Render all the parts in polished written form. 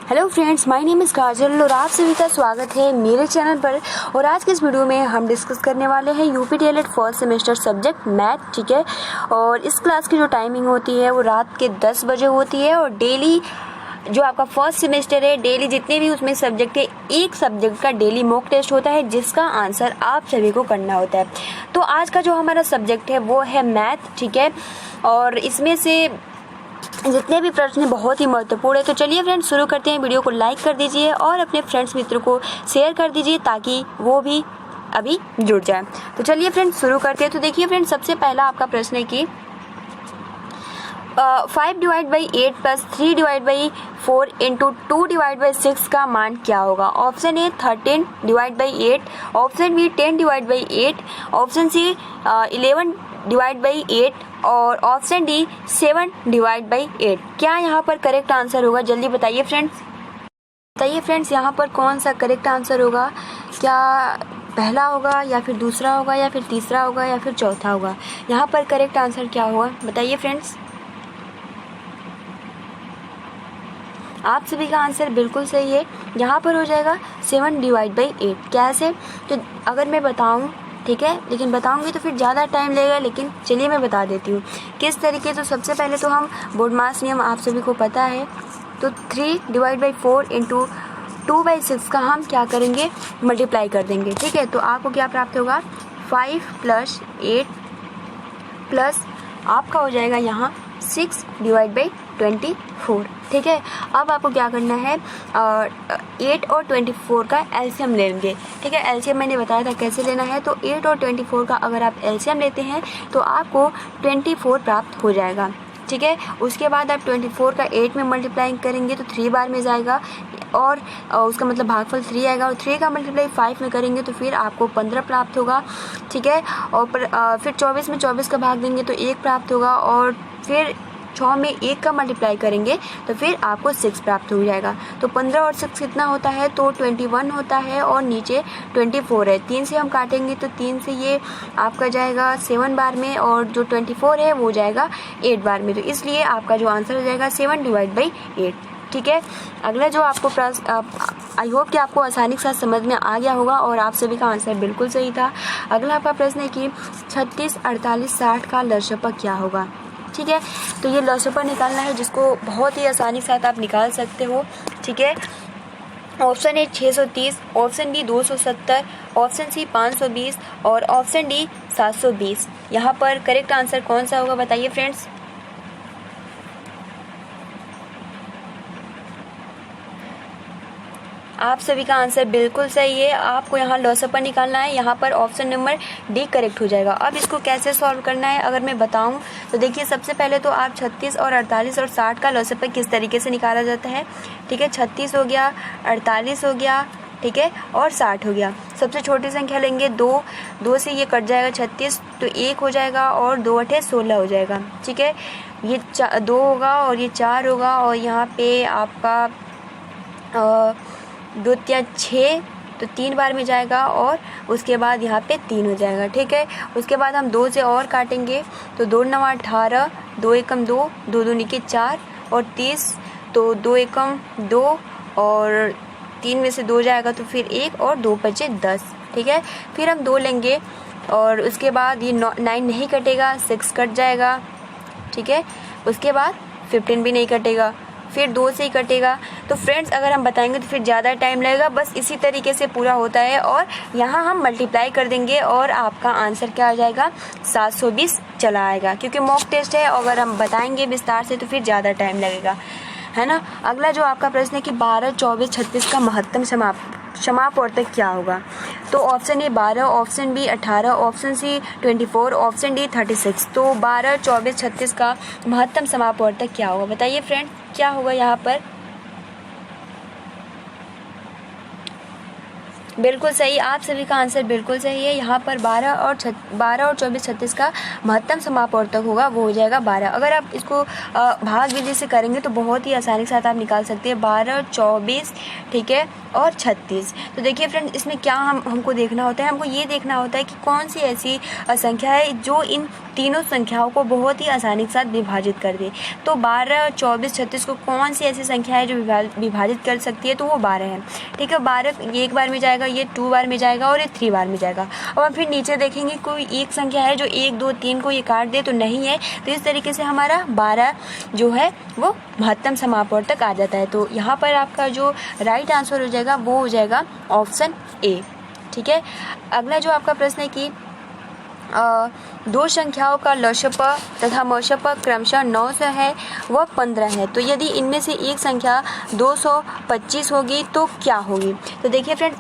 Hello friends, my name is Kajal और आप सभी का स्वागत है मेरे चैनल पर। और आज के इस वीडियो में हम डिस्कस करने वाले हैं UP DElEd first semester subject math. ठीक है, और इस क्लास की जो टाइमिंग होती है वो रात के 10 बजे होती है। और डेली जो आपका फर्स्ट सेमेस्टर है, डेली जितने भी उसमें सब्जेक्ट है, एक सब्जेक्ट का डेली मॉक टेस्ट होता है जिसका आंसर आप सभी को करना होता है। तो आज का जो हमारा सब्जेक्ट है वो है मैथ। ठीक है, और इसमें से जितने भी प्रश्न बहुत ही महत्वपूर्ण है। तो चलिए फ्रेंड्स शुरू करते हैं। वीडियो को लाइक कर दीजिए और अपने फ्रेंड्स मित्रों को शेयर कर दीजिए ताकि वो भी अभी जुड़ जाए। तो चलिए फ्रेंड्स शुरू करते हैं। तो देखिए फ्रेंड्स, सबसे पहला आपका प्रश्न है कि 5 divide by 8 plus 3 divide by 4 into 2 divide by 6 का मान क्या होगा। Option A 13 divide by 8, option B 10 divide by 8, option C 11 divide by 8 और ऑप्शन डी 7 डिवाइड बाई 8। क्या यहाँ पर करेक्ट आंसर होगा, जल्दी बताइए फ्रेंड्स। बताइए फ्रेंड्स, यहाँ पर कौन सा करेक्ट आंसर होगा। क्या पहला होगा या फिर दूसरा होगा या फिर तीसरा होगा या फिर चौथा होगा। यहाँ पर करेक्ट आंसर क्या होगा, बताइए फ्रेंड्स। आप सभी का आंसर बिल्कुल सही है। यहाँ पर हो जाएगा 7 डिवाइड बाई 8। कैसे, तो अगर मैं बताऊँ, ठीक है, लेकिन बताऊंगी तो फिर ज़्यादा टाइम लगेगा, लेकिन चलिए मैं बता देती हूँ किस तरीके। तो सबसे पहले तो हम बोर्ड मास नियम आप सभी को पता है। तो 3 डिवाइड बाई 4 इंटू 2/6 का हम क्या करेंगे, मल्टीप्लाई कर देंगे। ठीक है, तो आपको क्या प्राप्त होगा, 5 प्लस 8 प्लस आपका हो जाएगा यहाँ 6 डिवाइड बाई 24। ठीक है, अब आपको क्या करना है, 8 और 24 का एलसीएम लेंगे। ठीक है, एलसीएम मैंने बताया था कैसे लेना है। तो 8 और 24 का अगर आप एलसीएम लेते हैं तो आपको 24 प्राप्त हो जाएगा। ठीक है, उसके बाद आप 24 का 8 में मल्टीप्लाई करेंगे तो 3 बार में जाएगा और उसका मतलब भागफल 3 आएगा। और 3 का मल्टीप्लाई 5 में करेंगे तो फिर आपको 15 प्राप्त होगा। ठीक है, और फिर 24 में 24 का भाग देंगे तो 1 प्राप्त होगा। और फिर 6 में 1 का मल्टीप्लाई करेंगे तो फिर आपको 6 प्राप्त हो जाएगा। तो 15 और 6 कितना होता है, तो 21 होता है और नीचे 24 है। 3 से हम काटेंगे तो 3 से ये आपका जाएगा 7 बार में और जो 24 है वो जाएगा 8 बार में। तो इसलिए आपका जो आंसर हो जाएगा 7 डिवाइड बाई 8। ठीक है, अगला जो आपको आई होप कि आपको आसानी के साथ समझ में आ गया होगा और आप सभी का आंसर बिल्कुल सही था। अगला आपका प्रश्न है कि 36, 48, 60 का लसपा क्या होगा। ठीक है, तो ये लसपा निकालना है जिसको बहुत ही आसानी के साथ आप निकाल सकते हो। ठीक है, option A 630, option B 270, option C 520 और ऑप्शन डी 720। यहाँ पर करेक्ट आंसर कौन सा होगा, बताइए फ्रेंड्स। आप सभी का आंसर बिल्कुल सही है। आपको यहाँ लसपा निकालना है, यहाँ पर ऑप्शन नंबर डी करेक्ट हो जाएगा। अब इसको कैसे सॉल्व करना है अगर मैं बताऊँ तो देखिए, सबसे पहले तो आप 36 और 48 और 60 का लसपा किस तरीके से निकाला जाता है। ठीक है, 36 हो गया, 48 हो गया, ठीक है, और 60 हो गया। सबसे छोटी संख्या लेंगे 2 से ये कट जाएगा 36 तो 1 हो जाएगा और 2 8 16 हो जाएगा। ठीक है, ये 2 होगा और ये 4 होगा और यहाँ पे आपका 2 3 6 तो 3 बार में जाएगा और उसके बाद यहाँ पे 3 हो जाएगा। ठीक है, उसके बाद हम 2 से और काटेंगे तो 2 9 18, 2 एकम 2, 2 2 निके 4 और 30, तो 2 एकम 2 और 3 में से 2 जाएगा तो फिर 1 और 2 बचे 10। ठीक है, फिर हम 2 लेंगे और उसके बाद ये 9 नहीं कटेगा, 6 कट जाएगा। ठीक है, उसके बाद 15 भी नहीं कटेगा, फिर 2 से ही कटेगा। तो फ्रेंड्स अगर हम बताएंगे तो फिर ज़्यादा टाइम लगेगा। बस इसी तरीके से पूरा होता है और यहाँ हम मल्टीप्लाई कर देंगे और आपका आंसर क्या आ जाएगा, 720 चला आएगा। क्योंकि मॉक टेस्ट है और अगर हम बताएंगे विस्तार से तो फिर ज़्यादा टाइम लगेगा, है ना। अगला जो आपका प्रश्न है कि 12, 24, 36 का महत्तम समापवर्तक क्या होगा। तो option A 12, option B 18, option C 24, option D 36। तो 12, 24, 36 का महत्तम समापवर्तक क्या होगा, बताइए फ्रेंड, क्या होगा यहाँ पर। बिल्कुल सही, आप सभी का आंसर बिल्कुल सही है। यहाँ पर 12 और 24, 36 का महत्तम समापवर्तक होगा, वो हो जाएगा 12। अगर आप इसको भाग विधि से करेंगे तो बहुत ही आसानी के साथ आप निकाल सकते हैं 12, 24, ठीक है, और 36। तो देखिए फ्रेंड, इसमें क्या हमको देखना होता है, हमको ये देखना होता है कि कौन सी ऐसी संख्या है जो इन तीनों संख्याओं को बहुत ही आसानी के साथ विभाजित कर दे। तो 12, 24, 36 को कौन सी ऐसी संख्या है जो विभाजित कर सकती है, तो वो 12 है, ठीक है। 12 ये एक बार में जाएगा, ये 2 बार में जाएगा और ये 3 बार में जाएगा। अब हम फिर नीचे देखेंगे कोई एक संख्या है जो 1, 2, 3 को ये काट दे, तो नहीं है। तो इस तरीके से हमारा 12 जो है वो महत्तम समापवर्तक आ जाता है। तो यहाँ पर आपका जो राइट आंसर हो जाएगा वो हो जाएगा ऑप्शन ए, ठीक है। अगला जो आपका प्रश्न है कि दो संख्याओं का लशप तथा मशप क्रमशः 900 है व 15 है, तो यदि इनमें से एक संख्या 225 होगी तो क्या होगी। तो देखिए फ्रेंड,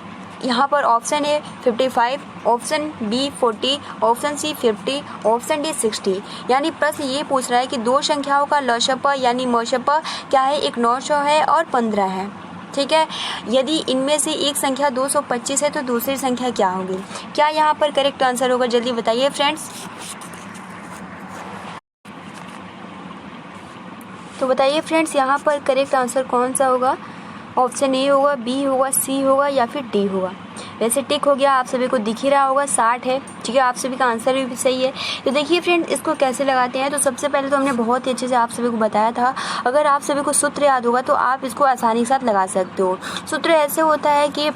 यहाँ पर option A 55, option B 40, option C 50, option D 60। यानी प्रश्न ये पूछ रहा है कि दो संख्याओं का लशप यानी मशप क्या है, एक 900 है और 15 है, ठीक है। यदि इनमें से एक संख्या 225 है तो दूसरी संख्या क्या होगी। क्या यहाँ पर करेक्ट आंसर होगा, जल्दी बताइए फ्रेंड्स। तो बताइए फ्रेंड्स, यहाँ पर करेक्ट आंसर कौन सा होगा। ऑप्शन ए होगा, बी होगा, सी होगा या फिर डी होगा। वैसे टिक हो गया, आप सभी को दिख ही रहा होगा 60 है, ठीक है। आप सभी का आंसर भी सही है। तो देखिए फ्रेंड, इसको कैसे लगाते हैं। तो सबसे पहले तो हमने बहुत ही अच्छे से आप सभी को बताया था। अगर आप सभी को सूत्र याद होगा तो आप इसको आसानी के साथ लगा सकते हो। सूत्र ऐसे होता है कि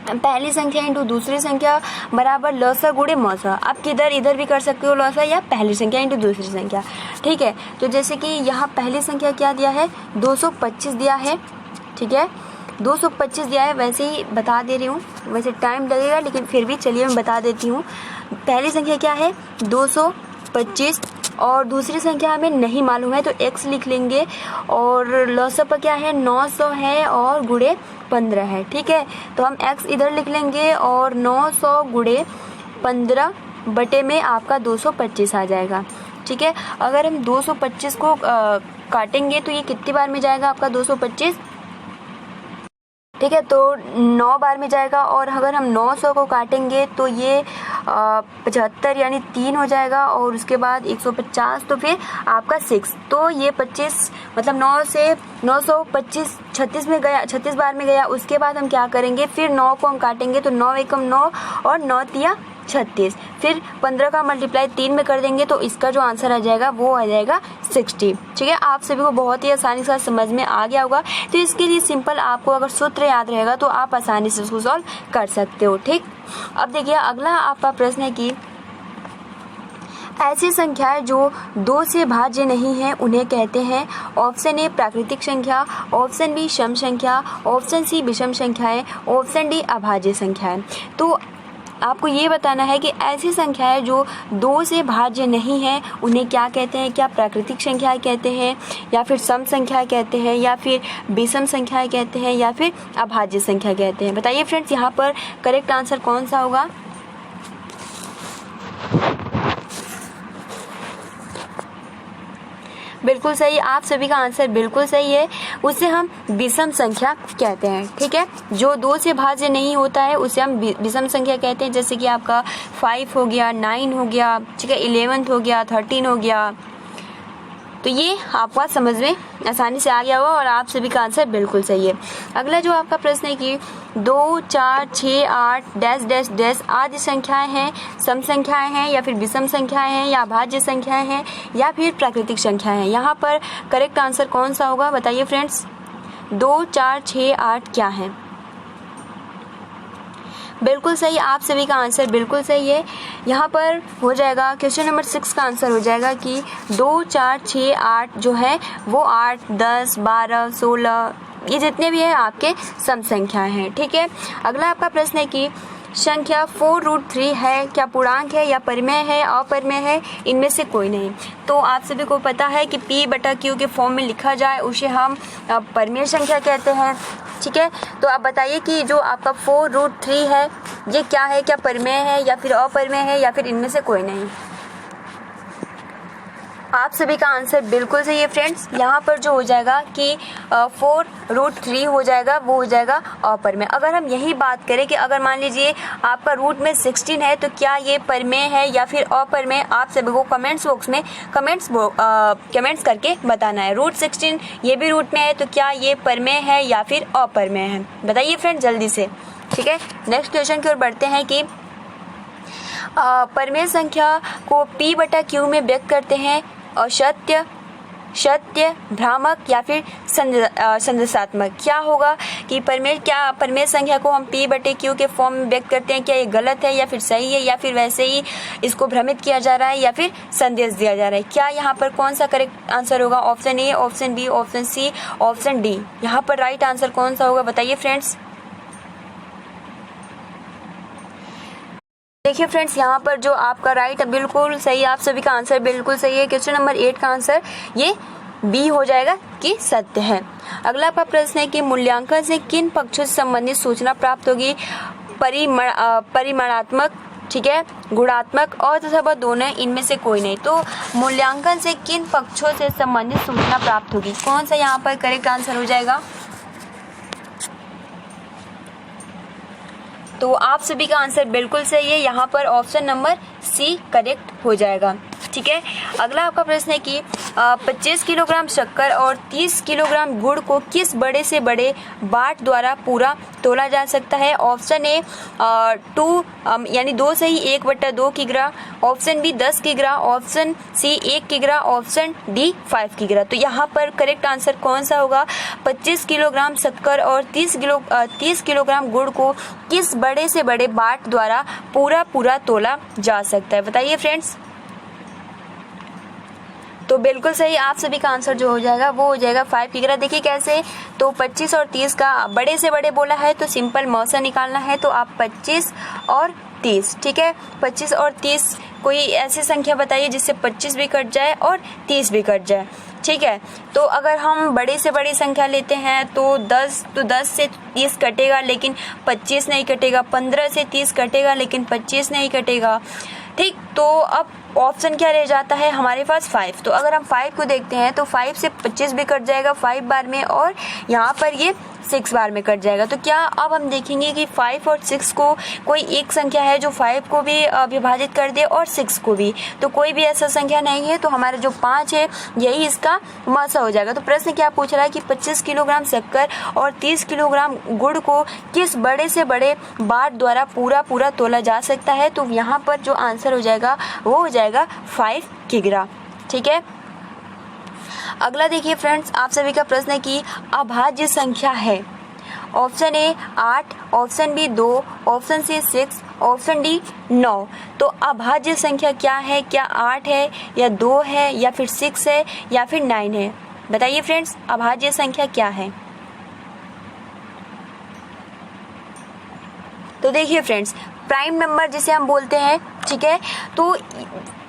पहली संख्या इंटू दूसरी संख्या बराबर लसा गुणे मौसा। आप किधर इधर भी कर सकते हो लसा, या पहली संख्या इंटू दूसरी संख्या, ठीक है। तो जैसे कि यहाँ पहली संख्या क्या दिया है, 225 दिया है, ठीक है, 225 दिया है। वैसे ही बता दे रही हूँ, वैसे टाइम लगेगा लेकिन फिर भी चलिए मैं बता देती हूँ। पहली संख्या क्या है 225 और दूसरी संख्या हमें नहीं मालूम है तो x लिख लेंगे, और लसप क्या है 900 है और गुणे 15 है, ठीक है। तो हम x इधर लिख लेंगे और 900 गुणे 15 बटे में आपका 225 आ जाएगा, ठीक है। अगर हम 225 को काटेंगे तो ये कितनी बार में जाएगा आपका 225, ठीक है, तो 9 बार में जाएगा। और अगर हम 900 को काटेंगे तो ये 75 यानी 3 हो जाएगा, और उसके बाद 150 तो फिर आपका 6। तो ये 25 मतलब 9 से 925 36 में गया, 36 बार में गया। उसके बाद हम क्या करेंगे, फिर 9 को हम काटेंगे तो 9 एकम 9 और 9 तिया 36, फिर 15 का मल्टीप्लाई 3 में कर देंगे तो इसका जो आंसर आ जाएगा वो आ जाएगा 60, ठीक है। आप सभी को बहुत ही आसानी से समझ में आ गया होगा। तो इसके लिए सिंपल आपको अगर सूत्र याद रहेगा तो आप आसानी से उसको सॉल्व कर सकते हो, ठीक। अब देखिए अगला आपका प्रश्न है कि ऐसी संख्याएं जो 2 से भाज्य नहीं है उन्हें कहते हैं। ऑप्शन ए प्राकृतिक संख्या, ऑप्शन बी सम संख्या, ऑप्शन सी विषम संख्याएं, ऑप्शन डी अभाज्य संख्याएं। तो आपको ये बताना है कि ऐसी संख्याएं जो 2 से भाज्य नहीं है उन्हें क्या कहते हैं। क्या प्राकृतिक संख्याएं कहते हैं, या फिर सम संख्याएं कहते हैं, या फिर विषम संख्याएं कहते हैं, या फिर अभाज्य संख्या कहते हैं। बताइए फ्रेंड्स, यहाँ पर करेक्ट आंसर कौन सा होगा। बिल्कुल सही, आप सभी का आंसर बिल्कुल सही है। उसे हम विषम संख्या कहते हैं, ठीक है। जो 2 से भाज्य नहीं होता है उसे हम विषम संख्या कहते हैं। जैसे कि आपका 5 हो गया, 9 हो गया, ठीक है, 11 हो गया, 13 हो गया। तो ये आपका समझ में आसानी से आ गया होगा और आप सभी का आंसर बिल्कुल सही है। अगला जो आपका प्रश्न है कि 2, 4, 6, 8 डैश डैश डैश आदि संख्याएं हैं, सम संख्याएं हैं, या फिर विषम संख्याएं हैं, या अभाज्य संख्याएं हैं, या फिर प्राकृतिक संख्याएं हैं। यहाँ पर करेक्ट आंसर कौन सा होगा, बताइए फ्रेंड्स। 2, 4, 6, 8 क्या है। बिल्कुल सही, आप सभी का आंसर बिल्कुल सही है। यहाँ पर हो जाएगा क्वेश्चन नंबर 6 का आंसर हो जाएगा कि 2, 4, 6, 8 जो है वो 8, 10, 12, 16 ये जितने भी हैं आपके सम संख्याएं हैं, ठीक है। अगला आपका प्रश्न है कि संख्या 4√3 है, क्या पूर्णांक है या परिमेय है, अपरिमेय है, इनमें से कोई नहीं। तो आप सभी को पता है कि P/Q के फॉर्म में लिखा जाए उसे हम परिमेय संख्या कहते हैं, ठीक है। तो आप बताइए कि जो आपका 4√3 है ये क्या है, क्या परिमेय है या फिर अपरिमेय है, या फिर इनमें से कोई नहीं। आप सभी का आंसर बिल्कुल सही है फ्रेंड्स। यहाँ पर जो हो जाएगा कि 4√3 हो जाएगा, वो हो जाएगा अपर में। अगर हम यही बात करें कि अगर मान लीजिए आपका रूट में 16 है तो क्या ये परमेय है या फिर अपर में, आप सभी को कमेंट्स बॉक्स में कमेंट्स करके बताना है। रूट 16 ये भी रूट में है तो क्या ये परमेय है या फिर अपरमेय है, बताइए फ्रेंड्स जल्दी से। ठीक है, नेक्स्ट क्वेश्चन की ओर बढ़ते हैं कि परमेय संख्या को p/q में व्यक्त करते हैं, असत्य, सत्य, भ्रामक या फिर संदेशात्मक। क्या होगा कि परमेय संख्या को हम p/q के फॉर्म में व्यक्त करते हैं, क्या ये गलत है या फिर सही है, या फिर वैसे ही इसको भ्रमित किया जा रहा है या फिर संदेश दिया जा रहा है। क्या यहाँ पर कौन सा करेक्ट आंसर होगा? Option A, option B, option C, option D. यहाँ पर राइट आंसर कौन सा होगा, बताइए फ्रेंड्स। देखिए फ्रेंड्स, यहाँ पर जो आपका राइट बिल्कुल सही, आप सभी का आंसर बिल्कुल सही है। क्वेश्चन नंबर 8 का आंसर ये बी हो जाएगा कि सत्य है। अगला आपका प्रश्न है कि मूल्यांकन से किन पक्षों से संबंधित सूचना प्राप्त होगी? परिमाणात्मक, ठीक है, गुणात्मक और तथा दोनों, इनमें से कोई नहीं। तो मूल्यांकन से किन पक्षों से संबंधित सूचना प्राप्त होगी, कौन सा यहाँ पर करेक्ट आंसर हो जाएगा? तो आप सभी का आंसर बिल्कुल सही है, यहाँ पर ऑप्शन नंबर सी करेक्ट हो जाएगा। ठीक है, अगला आपका प्रश्न है कि 25 किलोग्राम शक्कर और 30 किलोग्राम गुड़ को किस बड़े से बड़े बाट द्वारा पूरा तोला जा सकता है? ऑप्शन ए 2 यानी 2 से ही 1/2 किग्रा, ऑप्शन बी 10 किग्रा, ऑप्शन सी 1 किग्रा, ऑप्शन डी 5 किग्रा। तो यहाँ पर करेक्ट आंसर कौन सा होगा? 25 किलोग्राम शक्कर और 30 किलोग्राम गुड़ को किस बड़े से बड़े बाट द्वारा पूरा तोला जा सकता है, बताइए फ्रेंड्स। तो बिल्कुल सही, आप सभी का आंसर जो हो जाएगा वो हो जाएगा 5 किग्रा। देखिए कैसे, तो 25 और 30 का बड़े से बड़े बोला है तो सिंपल मौसा निकालना है, तो आप 25 और 30, ठीक है, 25 और 30 कोई ऐसी संख्या बताइए जिससे 25 भी कट जाए और 30 भी कट जाए। ठीक है, तो अगर हम बड़ी से बड़ी संख्या लेते हैं तो 10 से 30 कटेगा लेकिन 25 नहीं कटेगा, 15 से 30 कटेगा लेकिन 25 नहीं कटेगा। ठीक, तो अब ऑप्शन क्या रह जाता है हमारे पास? 5। तो अगर हम 5 को देखते हैं तो 5 से 25 भी कट जाएगा 5 बार में, और यहाँ पर ये 6 बार में कट जाएगा। तो क्या अब हम देखेंगे कि 5 और 6 को कोई एक संख्या है जो 5 को भी विभाजित कर दे और 6 को भी? तो कोई भी ऐसा संख्या नहीं है, तो हमारा जो 5 है यही इसका मौसा हो जाएगा। तो प्रश्न क्या पूछ रहा है कि 25 किलोग्राम शक्कर और 30 किलोग्राम गुड़ को किस बड़े से बड़े बाट द्वारा पूरा तोला जा सकता है? तो यहाँ पर जो आंसर हो जाएगा वो हो जाएगा 5 किग्रा। ठीक है, अगला देखिए फ्रेंड्स, आप सभी का प्रश्न है कि अभाज्य संख्या है। Option A 8, option B 2, option C 6, option D 9। तो अभाज्य संख्या क्या है? क्या 8 है या 2 है या फिर 6 है या फिर 9 है? बताइए फ्रेंड्स, अभाज्य संख्या क्या है? तो देखिए फ्रेंड्स, प्राइम नंबर जिसे हम बोलते हैं, ठीक है, तो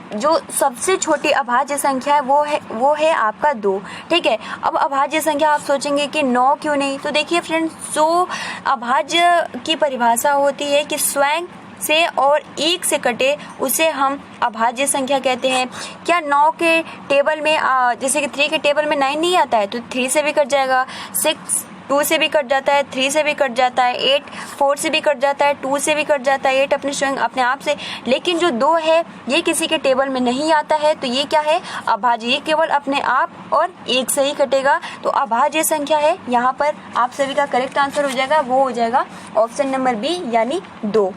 जो सबसे छोटी अभाज्य संख्या है वो है आपका 2। ठीक है, अब अभाज्य संख्या आप सोचेंगे कि 9 क्यों नहीं? तो देखिए फ्रेंड्स, जो अभाज्य की परिभाषा होती है कि स्वयं से और 1 से कटे उसे हम अभाज्य संख्या कहते हैं। क्या 9 के टेबल में जैसे कि 3 के टेबल में 9 नहीं आता है तो 3 से भी कट जाएगा, 6 2 से भी कट जाता है, 3 से भी कट जाता है, 8 4 से भी कट जाता है, 2 से भी कट जाता है, 8 अपने आप से। लेकिन जो 2 है ये किसी के टेबल में नहीं आता है, तो ये क्या है? अभाज्य। ये केवल अपने आप और 1 से ही कटेगा, तो अभाज्य संख्या है। यहाँ पर आप सभी का करेक्ट आंसर हो जाएगा, वो हो जाएगा ऑप्शन नंबर बी यानी 2।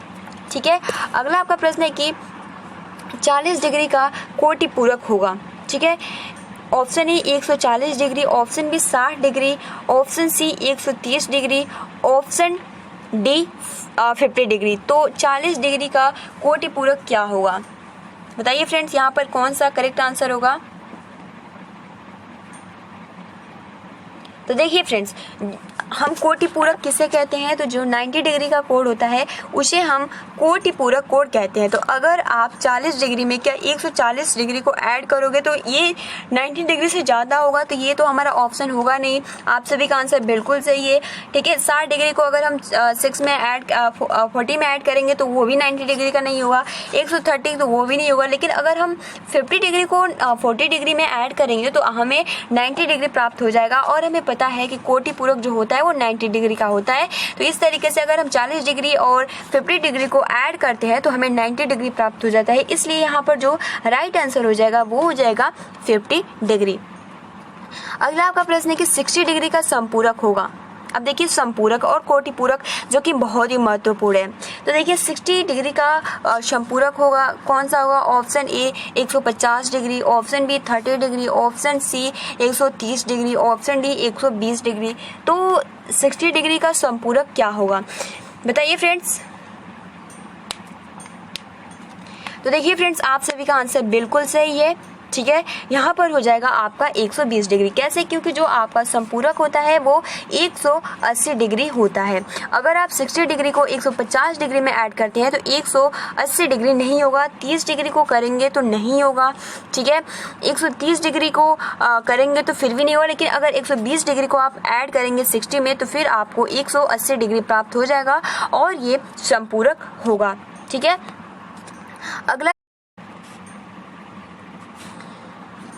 ठीक है, अगला आपका प्रश्न है कि 40 डिग्री का कोटि पूरक होगा। ठीक है, option A 140 degree, option B 60 degree, option C 130 degree, option D 50 degree. तो 40 डिग्री का कोटि पूरक क्या होगा? बताइए फ्रेंड्स, यहाँ पर कौन सा करेक्ट आंसर होगा? तो देखिए फ्रेंड्स, हम कोटि पूरक किसे कहते हैं, तो जो 90 डिग्री का कोण होता है उसे हम कोटि पूरक कोण कहते हैं। तो अगर आप 40 डिग्री में क्या 140 डिग्री को ऐड करोगे तो ये 90 डिग्री से ज़्यादा होगा, तो ये तो हमारा ऑप्शन होगा नहीं। आप सभी का आंसर बिल्कुल सही है। ठीक है, 60 डिग्री को अगर हम 40 में ऐड करेंगे तो वो भी 90 डिग्री का नहीं होगा, 130 तो वो भी नहीं होगा। लेकिन अगर हम 50 डिग्री को 40 डिग्री में ऐड करेंगे तो हमें 90 डिग्री प्राप्त हो जाएगा। और हमें पता है कि कोटि पूरक जो होता है वो 90 डिग्री का होता है। तो इस तरीके से अगर हम 40 डिग्री और 50 डिग्री को ऐड करते हैं तो हमें 90 डिग्री प्राप्त हो जाता है। इसलिए यहाँ पर जो राइट आंसर हो जाएगा वो हो जाएगा 50 डिग्री। अगला आपका प्रश्न है कि 60 डिग्री का समपूरक होगा। अब देखिए समपूरक और कोटि पूरक जो कि बहुत ही महत्वपूर्ण है। तो देखिए 60 डिग्री का समपूरक होगा, कौन सा होगा? Option A 150 degree, option B 30 degree, option C 130 degree, option D 120 degree. तो 60 डिग्री का समपूरक क्या होगा, बताइए फ्रेंड्स। तो देखिए फ्रेंड्स, आप सभी का आंसर बिल्कुल सही है। ठीक है, यहाँ पर हो जाएगा आपका 120 डिग्री। कैसे? क्योंकि जो आपका समपूरक होता है वो 180 डिग्री होता है। अगर आप 60 डिग्री को 150 डिग्री में ऐड करते हैं तो 180 डिग्री नहीं होगा, 30 डिग्री को करेंगे तो नहीं होगा। ठीक है, 130 डिग्री को करेंगे तो फिर भी नहीं होगा। लेकिन अगर 120 डिग्री को आप ऐड करेंगे 60 में तो फिर आपको 180 डिग्री प्राप्त हो जाएगा और ये समपूरक होगा। ठीक है,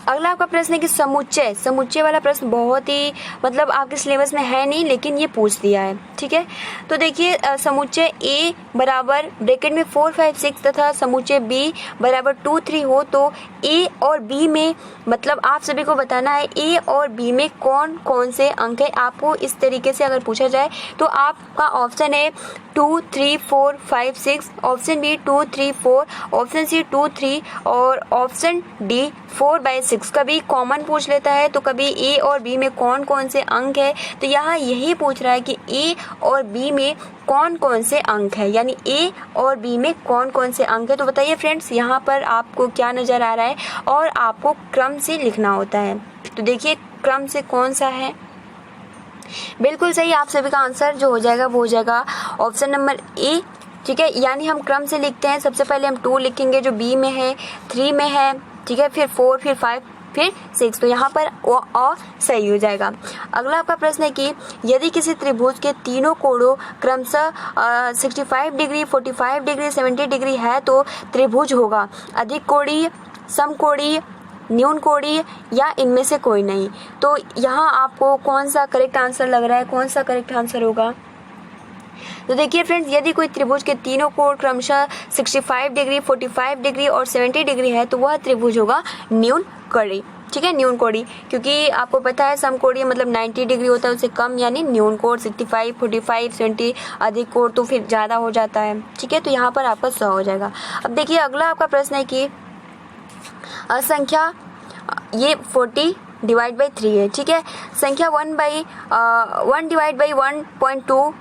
अगला आपका प्रश्न है कि समुच्चय वाला प्रश्न बहुत ही मतलब आपके सिलेबस में है नहीं, लेकिन ये पूछ दिया है। ठीक है, तो देखिए समुच्चय A बराबर ब्रैकेट में 4, 5, 6 तथा समुच्चय B बराबर 2, 3 हो तो A और B में मतलब आप सभी को बताना है A और B में कौन कौन से अंक है। आपको इस तरीके से अगर पूछा जाए तो आपका ऑप्शन है 2, 3, 4, 5, 6, ऑप्शन बी 2, 3, 4, ऑप्शन सी 2, 3 और ऑप्शन डी 4/6। कभी कॉमन पूछ लेता है तो कभी ए और बी में कौन कौन से अंक है। तो यहाँ यही पूछ रहा है कि ए और बी में कौन कौन से अंक है, यानी ए और बी में कौन कौन से अंक है। तो बताइए फ्रेंड्स, यहाँ पर आपको क्या नज़र आ रहा है और आपको क्रम से लिखना होता है। तो देखिए क्रम से कौन सा है, बिल्कुल सही। आप सभी का आंसर जो हो जाएगा वो हो जाएगा ऑप्शन नंबर ए। ठीक है, यानी हम क्रम से लिखते हैं। सबसे पहले हम 2 लिखेंगे जो बी में है, 3 में है, ठीक है, फिर 4, फिर 5, फिर 6। तो यहाँ पर अ सही हो जाएगा। अगला आपका प्रश्न है कि यदि किसी त्रिभुज के तीनों कोणों क्रमशः 65 डिग्री, 45 डिग्री, 70 डिग्री है तो त्रिभुज होगा अधिक कोणीय, समकोणीय, न्यून कोणीय या इनमें से कोई नहीं। तो यहाँ आपको कौन सा करेक्ट आंसर लग रहा है, कौन सा करेक्ट आंसर होगा? तो देखिए फ्रेंड्स, यदि कोई त्रिभुज के तीनों कोण क्रमशः 65 डिग्री, 45 डिग्री और 70 डिग्री है तो वह त्रिभुज होगा न्यून कोणीय। ठीक है, न्यून कोणीय, क्योंकि आपको पता है समकोणीय मतलब 90 डिग्री होता है, उससे कम यानी न्यून कोण 65, 45, 70, अधिक कोण तो फिर ज़्यादा हो जाता है। ठीक है, तो यहाँ पर आपका 100 हो जाएगा। अब देखिए अगला आपका प्रश्न है कि संख्या ये 40 डिवाइड बाई 3 है। ठीक है, संख्या 1 divide by 1.2,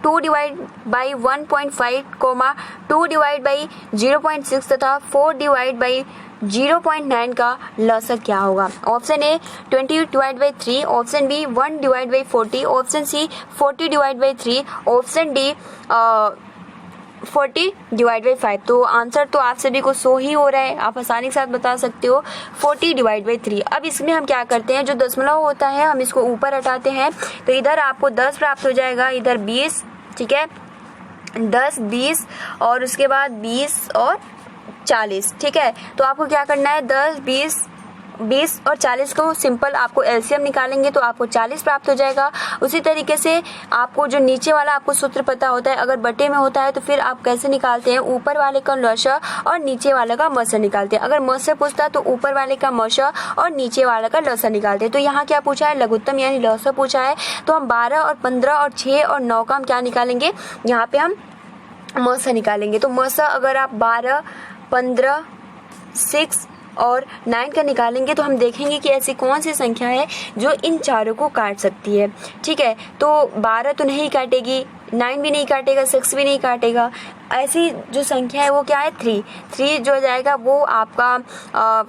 2 divide by 1.5, 2 divide by 0.6 तथा 4 डिवाइड बाई 0.9 का लसक क्या होगा? Option A 20 divide by 3, option B 1 divide by 40, option C 40 divide by 3, option D 40 divide by 5। तो आंसर तो आप सभी को 100 ही हो रहा है, आप आसानी के साथ बता सकते हो 40 डिवाइड बाई 3। अब इसमें हम क्या करते हैं, जो दशमलव होता है हम इसको ऊपर हटाते हैं तो इधर आपको 10 प्राप्त हो जाएगा, इधर 20। ठीक है, 10, 20 और उसके बाद 20 और 40। ठीक है, तो आपको क्या करना है, 10, 20 और 40 को सिंपल आपको एलसीएम निकालेंगे तो आपको 40 प्राप्त हो जाएगा। उसी तरीके से आपको जो नीचे वाला आपको सूत्र पता होता है, अगर बटे में होता है तो फिर आप कैसे निकालते हैं, ऊपर वाले का लसा और नीचे वाले का मसा निकालते हैं। अगर मसा पूछता है तो ऊपर वाले का मसा और नीचे वाले का लसा निकालते हैं। तो यहाँ क्या पूछा है, लघुत्तम यानी लसा पूछा है। तो हम 12 और 15 और 6 और 9 का हम क्या निकालेंगे, यहाँ पे हम मसा निकालेंगे। तो मसा अगर आप 12, 15, 6 और 9 का निकालेंगे तो हम देखेंगे कि ऐसी कौन सी संख्या है जो इन चारों को काट सकती है। ठीक है, तो 12 तो नहीं काटेगी, 9 भी नहीं काटेगा, 6 भी नहीं काटेगा। ऐसी जो संख्या है वो क्या है 3 जो जाएगा वो आपका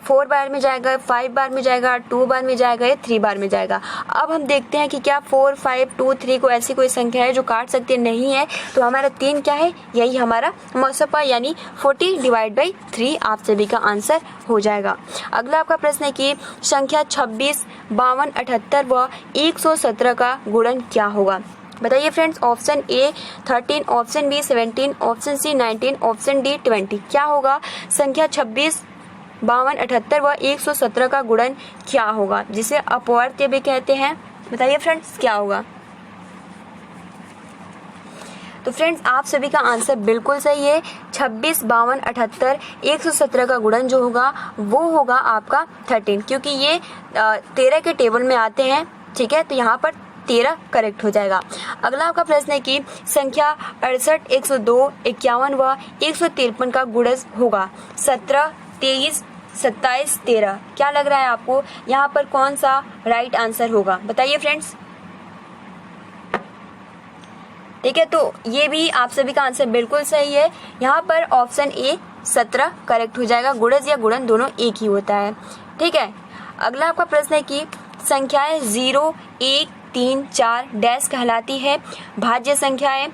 4 बार में जाएगा, 5 बार में जाएगा, 2 बार में जाएगा, या 3 बार में जाएगा। अब हम देखते हैं कि क्या 4, 5, 2, 3 को ऐसी कोई संख्या है जो काट सकती है, नहीं है। तो हमारा 3 क्या है, यही हमारा मौसफा यानी 40/3 आप सभी का आंसर हो जाएगा। अगला आपका प्रश्न है कि संख्या 26, 52, 78 व 117 का गुणन क्या होगा। बताइए friends, option A 13, option B 17, option C 19, option D 20। क्या होगा संख्या 26, 52, 78 व 117 का गुणन क्या होगा, जिसे अपवर्त्य भी कहते हैं। बताइए फ्रेंड्स क्या होगा। तो फ्रेंड्स आप सभी का आंसर बिल्कुल सही है। 26, 52, 78, 117 का गुणन जो होगा वो होगा आपका 13, क्योंकि ये 13 के टेबल में आते हैं। ठीक है, तो यहाँ पर 13 करेक्ट हो जाएगा। अगला आपका प्रश्न है कि संख्या 68, 102, 51 व 153 का गुणज होगा 17, 23, 27, 13। क्या लग रहा है आपको, यहाँ पर कौन सा राइट आंसर होगा, बताइए फ्रेंड्स। ठीक है, तो ये भी आप सभी का आंसर बिल्कुल सही है। यहाँ पर ऑप्शन ए 17 करेक्ट हो जाएगा। गुणज या गुणन दोनों एक ही होता है। ठीक है, अगला आपका प्रश्न है कि संख्याएं 0, 1, 3, 4 डैश कहलाती है भाज्य संख्याएं,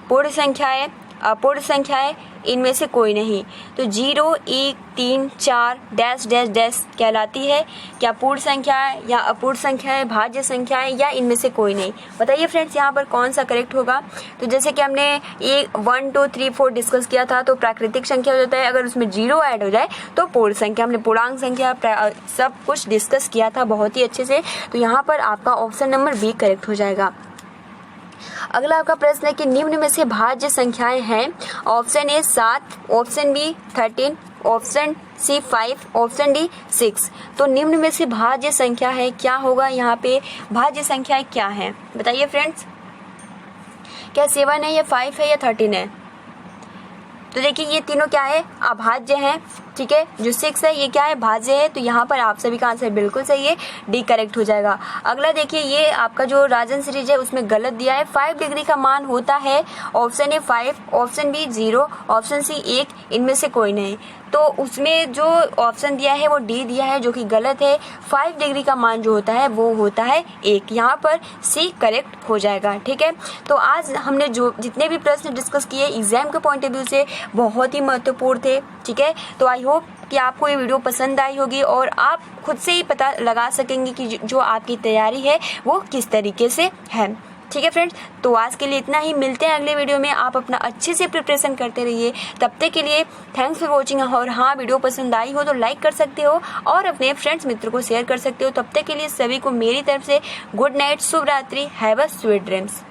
पूर्ण संख्याएं, अपूर्ण संख्याएं, इनमें से कोई नहीं। तो 0, 1, 3, 4 डैश डैश डैश कहलाती है क्या पूर्ण संख्याएं या अपूर्ण संख्याएं, भाज्य संख्याएं, या इनमें से कोई नहीं। बताइए फ्रेंड्स यहाँ पर कौन सा करेक्ट होगा। तो जैसे कि हमने 1, 2, 3, 4 डिस्कस किया था, तो प्राकृतिक संख्या हो जाता है, अगर उसमें 0 ऐड हो जाए तो पूर्ण संख्या। हमने पूर्णांक संख्या सब कुछ डिस्कस किया था बहुत ही अच्छे से। तो यहाँ पर आपका ऑप्शन नंबर बी करेक्ट हो जाएगा। अगला आपका प्रश्न है कि निम्न में से भाज्य संख्याएं हैं। Option A 7, option B 13, option C 5, option D 6। तो निम्न में से भाज्य संख्या है, क्या होगा यहाँ पे भाज्य संख्याएं क्या है, बताइए फ्रेंड्स। क्या 7 है या 5 है या 13 है। तो देखिए ये तीनों क्या है, अभाज्य हैं। ठीक है, जो 6 है ये क्या है, भाज्य है। तो यहाँ पर आप सभी का आंसर बिल्कुल सही है, डी करेक्ट हो जाएगा। अगला देखिए, ये आपका जो राजन सीरीज है उसमें गलत दिया है। 5 डिग्री का मान होता है option A 5, option B 0, option C 1, इनमें से कोई नहीं। तो उसमें जो ऑप्शन दिया है वो डी दिया है, जो कि गलत है। 5 डिग्री का मान जो होता है वो होता है 1। यहाँ पर सी करेक्ट हो जाएगा। ठीक है, तो आज हमने जो जितने भी प्रश्न डिस्कस किए एग्जाम के पॉइंट ऑफ व्यू से बहुत ही महत्वपूर्ण थे। ठीक है, तो आई होप कि आपको ये वीडियो पसंद आई होगी और आप खुद से ही पता लगा सकेंगे कि जो आपकी तैयारी है वो किस तरीके से है। ठीक है फ्रेंड्स, तो आज के लिए इतना ही। मिलते हैं अगले वीडियो में। आप अपना अच्छे से प्रिपरेशन करते रहिए। तब तक के लिए थैंक्स फॉर वॉचिंग। और हाँ, वीडियो पसंद आई हो तो लाइक कर सकते हो और अपने फ्रेंड्स मित्र को शेयर कर सकते हो। तब तक के लिए सभी को मेरी तरफ से गुड नाइट, शुभ रात्रि, हैव अ स्वीट ड्रीम्स।